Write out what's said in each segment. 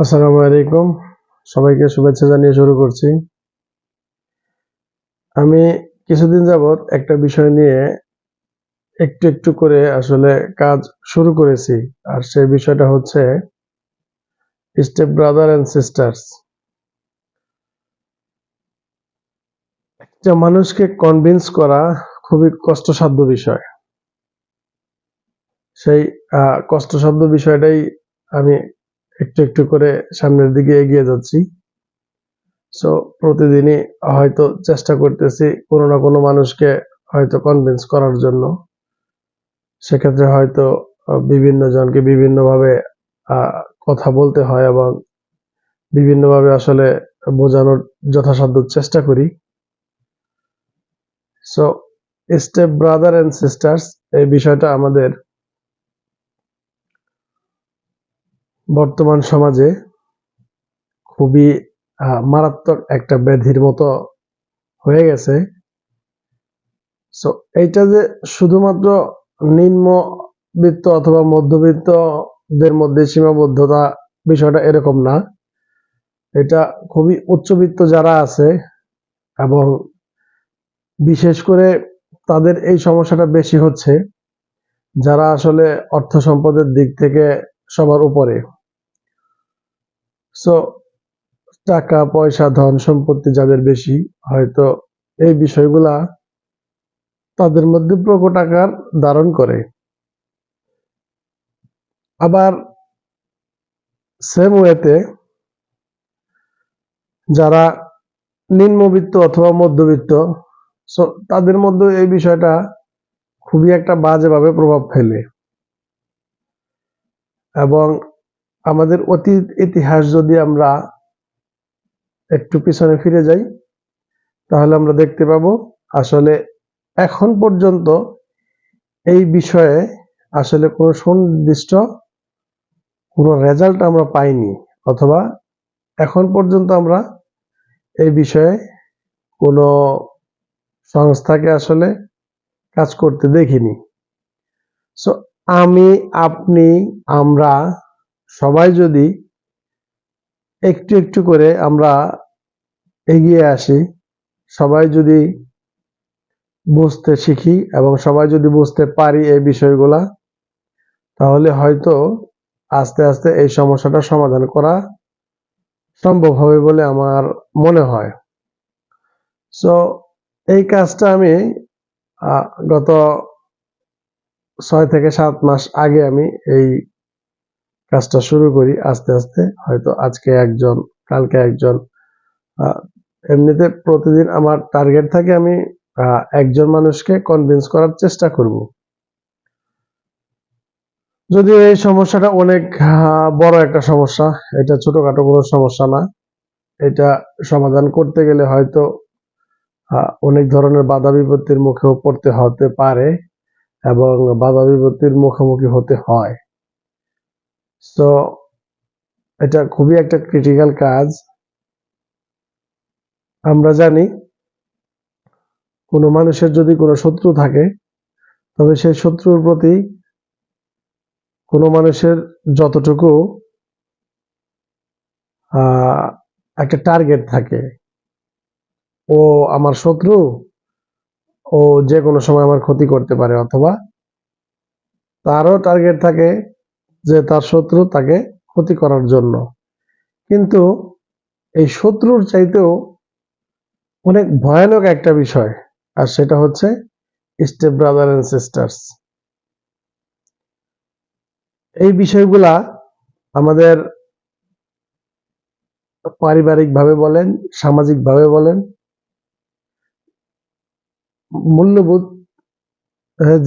আসসালামু আলাইকুম, সবাইকে শুভেচ্ছা জানিয়ে শুরু করছি। আমি কিছুদিন যাবৎ একটা বিষয় নিয়ে একটু একটু করে আসলে কাজ শুরু করেছি। আর সেই বিষয়টা হচ্ছে স্টেপ ব্রাদার এন্ড সিস্টার্স। একটা মানুষকে কনভিন্স করা খুবই কষ্টসাধ্য বিষয়। সেই কষ্টসাধ্য বিষয়টাই আমি একটু একটু করে সামনের দিকে এগিয়ে যাচ্ছি। সো প্রতিদিনই হয়তো চেষ্টা করতেছি কোনো না কোনো মানুষকে হয়তো কনভিন্স করার জন্য। সেক্ষেত্রে হয়তো বিভিন্ন জনকে বিভিন্নভাবে কথা বলতে হয় এবং বিভিন্নভাবে আসলে বোঝানোর যথাসাধ্য চেষ্টা করি। So step brother and sisters এই বিষয়টা আমাদের বর্তমান সমাজে খুবই মারাত্মক একটা ব্যাধির মতো হয়ে গেছে। সো এইটা যে শুধুমাত্র নিম্নবিত্ত অথবা মধ্যবিত্তদের মধ্যে সীমাবদ্ধতা, বিষয়টা এরকম না। এটা খুবই উচ্চবিত্ত যারা আছে এবং বিশেষ করে তাদের এই সমস্যাটা বেশি হচ্ছে যারা আসলে অর্থ সম্পদের দিক থেকে সবার উপরে। সো টাকা পয়সা ধন সম্পত্তি যাদের বেশি, হয়তো এই বিষয়গুলা তাদের মধ্যে প্রকট আকার ধারণ করে। আবার সেম ওয়েতে যারা নিম্নবিত্ত অথবা মধ্যবিত্ত, সো তাদের মধ্যে এই বিষয়টা খুবই একটা বাজেভাবে প্রভাব ফেলে। এবং আমাদের অতীত ইতিহাস যদি আমরা একটু পিছনে ফিরে যাই, তাহলে আমরা দেখতে পাবো আসলে এখন পর্যন্ত এই বিষয়ে আসলে কোনো সুনির্দিষ্ট কোনো রেজাল্ট আমরা পাইনি, অথবা এখন পর্যন্ত আমরা এই বিষয়ে কোনো সংস্থাকে আসলে কাজ করতে দেখিনি। সো আমি, আপনি, আমরা সবাই যদি একটু একটু করে আমরা এগিয়ে আসি, সবাই যদি বুঝতে শিখি এবং সবাই যদি বুঝতে পারি এই বিষয়গুলা, তাহলে হয়তো আস্তে আস্তে এই সমস্যাটা সমাধান করা সম্ভব হবে বলে আমার মনে হয়। সো এই কাজটা আমি গত 6 থেকে 7 মাস আগে আমি এই কাজটা শুরু করি। আস্তে আস্তে হয়তো আজকে একজন, কালকে একজন, এমনিতে প্রতিদিন আমার টার্গেট থাকে আমি একজন মানুষকে কনভিন্স করার চেষ্টা করব। যদিও এই সমস্যাটা অনেক বড় একটা সমস্যা, এটা ছোটখাটো কোনো সমস্যা না। এটা সমাধান করতে গেলে হয়তো অনেক ধরনের বাধা বিপত্তির মুখেও পড়তে হতে পারে এবং বাধা বিপত্তির মুখোমুখি হতে হয়। তো এটা খুবই একটা ক্রিটিক্যাল কাজ। আমরা জানি কোনো মানুষের যদি কোনো শত্রু থাকে, তবে সেই শত্রুর প্রতি কোনো মানুষের যতটুকু একটা টার্গেট থাকে, ও আমার শত্রু, ও যে কোনো সময় আমার ক্ষতি করতে পারে, অথবা তারও টার্গেট থাকে যে তার শত্রু তাকে ক্ষতি করার জন্য। কিন্তু এই শত্রুর চাইতেও অনেক ভয়ানক একটা বিষয়, আর সেটা হচ্ছে স্টেপ ব্রাদার এন্ড সিস্টার্স। এই বিষয়গুলা আমাদের পারিবারিক ভাবে বলেন, সামাজিক ভাবে বলেন, মূল্যবোধ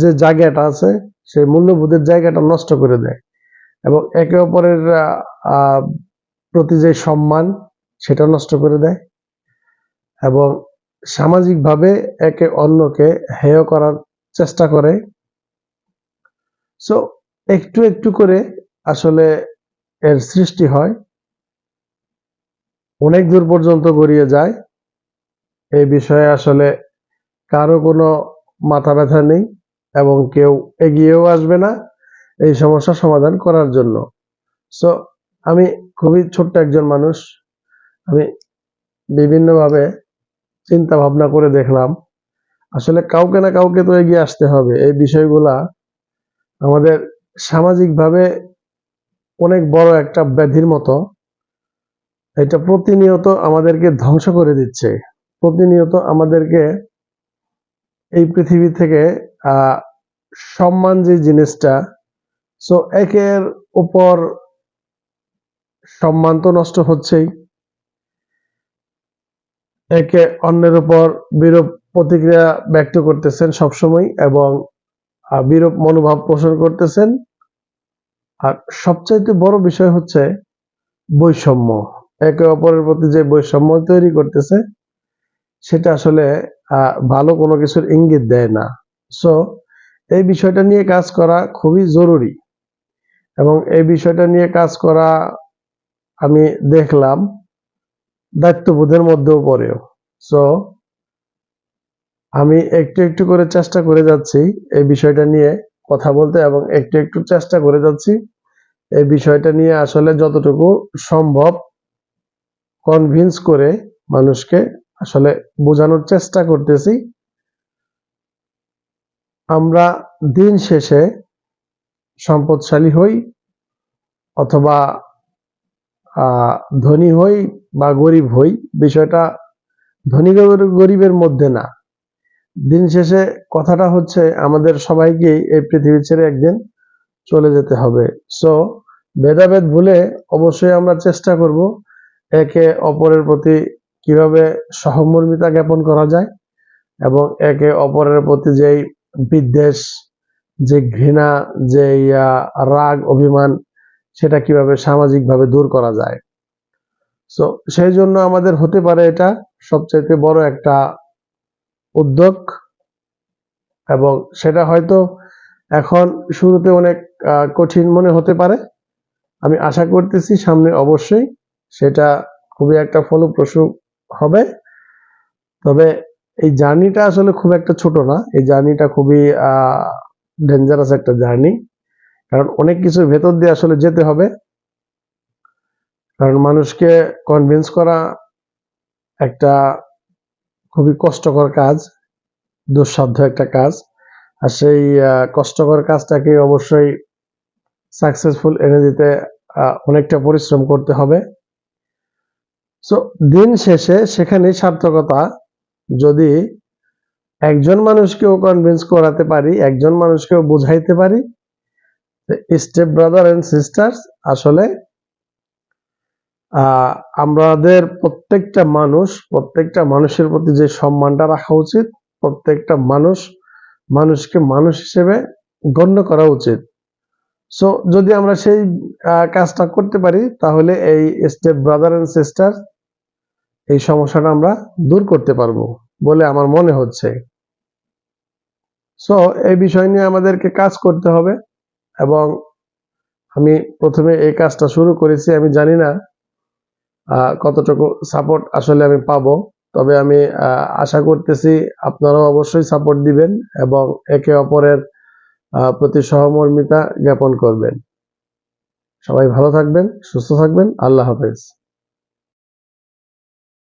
যে জায়গাটা আছে সেই মূল্যবোধের জায়গাটা নষ্ট করে দেয় এবং একে অপরের প্রতি যে সম্মান সেটা নষ্ট করে দেয় এবং সামাজিকভাবে একে অন্যকে হেয় করার চেষ্টা করে। সো একটু একটু করে আসলে এর সৃষ্টি হয়, অনেক দূর পর্যন্ত গড়িয়ে যায়। এই বিষয়ে আসলে কারো কোনো মাথা ব্যথা নেই এবং কেউ এগিয়েও আসবে না এই সমস্যা সমাধান করার জন্য। সো আমি খুবই ছোট্ট একজন মানুষ, আমি বিভিন্নভাবে চিন্তা ভাবনা করে দেখলাম আসলে কাউকে না কাউকে তো এগিয়ে আসতে হবে। এই বিষয়গুলা আমাদের সামাজিকভাবে অনেক বড় একটা ব্যাধির মতো, এটা প্রতিনিয়ত আমাদেরকে ধ্বংস করে দিচ্ছে, প্রতিনিয়ত আমাদেরকে এই পৃথিবী থেকে আহ সম্মান যে জিনিসটা, সো একের উপর সম্মান তো নষ্ট হচ্ছেই, একে অন্যের উপর বিরূপ প্রতিক্রিয়া ব্যক্ত করতেছেন সবসময় এবং বিরূপ মনোভাব পোষণ করতেছেন। আর সবচাইতে বড় বিষয় হচ্ছে বৈষম্য, একে অপরের প্রতি যে বৈষম্য তৈরি করতেছে সেটা আসলে ভালো কোনো কিছুর ইঙ্গিত দেয় না। সো এই বিষয়টা নিয়ে কাজ করা খুবই জরুরি এবং এই বিষয়টা নিয়ে কাজ করা আমি দেখলাম দায়িত্ববোধের মধ্যেও পড়েও। সো আমি একটু একটু করে চেষ্টা করে যাচ্ছি এই বিষয়টা নিয়ে কথা বলতে এবং একটু একটু চেষ্টা করে যাচ্ছি এই বিষয়টা নিয়ে আসলে যতটুকু সম্ভব কনভিন্স করে মানুষকে আসলে বোঝানোর চেষ্টা করতেছি। আমরা দিন শেষে সম্পদশালী হই অথবা ধনী হই বা গরিব হই, বিষয়টা ধনী গরিবের মধ্যে না। দিন শেষে কথাটা হচ্ছে আমাদের সবাইকেই এই পৃথিবী ছেড়ে একদিন চলে যেতে হবে। সো ভেদাভেদ ভুলে অবশ্যই আমরা চেষ্টা করব একে অপরের প্রতি কিভাবে সহমর্মিতা জ্ঞাপন করা যায় এবং একে অপরের প্রতি যেই বিদ্বেষ, যে ঘৃণা, যে রাগ অভিমান, সেটা কিভাবে সামাজিকভাবে দূর করা যায়। সো সেই জন্য আমাদের হতে পারে এটা সবচাইতে বড় একটা উদ্যোগ এবং সেটা হয়তো এখন শুরুতে অনেক কঠিন মনে হতে পারে। আমি আশা করতেছি সামনে অবশ্যই সেটা খুবই একটা ফলপ্রসূ হবে। তবে এই জার্নিটা আসলে খুব একটা ছোট না, এই জার্নিটা খুবই ডেঞ্জারাস একটা জার্নি, কারণ অনেক কিছুর ভেতর দিয়ে আসলে যেতে হবে। কারণ মানুষকে কনভিন্স করা একটা খুবই কষ্টকর কাজ, দুঃসাধ্য একটা কাজ। আর সেই কষ্টকর কাজটাকে অবশ্যই সাকসেসফুল এনে দিতে অনেকটা পরিশ্রম করতে হবে। সো দিন শেষে সেখানেই সার্থকতা, যদি একজন মানুষকেও কনভিন্স করাতে পারি, একজন মানুষকেও বুঝাইতে পারি। স্টেপ ব্রাদার এন্ড সিস্টার্স, আসলে আমাদের প্রত্যেকটা মানুষের প্রতি যে সম্মানটা রাখা উচিত, প্রত্যেকটা মানুষকে মানুষ হিসেবে গণ্য করা উচিত। সো যদি আমরা সেই কাজটা করতে পারি তাহলে এই স্টেপ ব্রাদার এন্ড সিস্টার, এই সমস্যাটা আমরা দূর করতে পারবো বলে আমার মনে হচ্ছে। সো এই বিষয় নিয়ে আমাদেরকে কাজ করতে হবে এবং আমি প্রথমে এই কাজটা শুরু করেছি, আমি জানি না কতটুকু সাপোর্ট আসলে আমি পাবো, তবে আমি আশা করতেছি আপনারাও অবশ্যই সাপোর্ট দিবেন এবং একে অপরের প্রতি সহমর্মিতা জ্ঞাপন করবেন। সবাই ভালো থাকবেন, সুস্থ থাকবেন। আল্লাহ হাফেজ।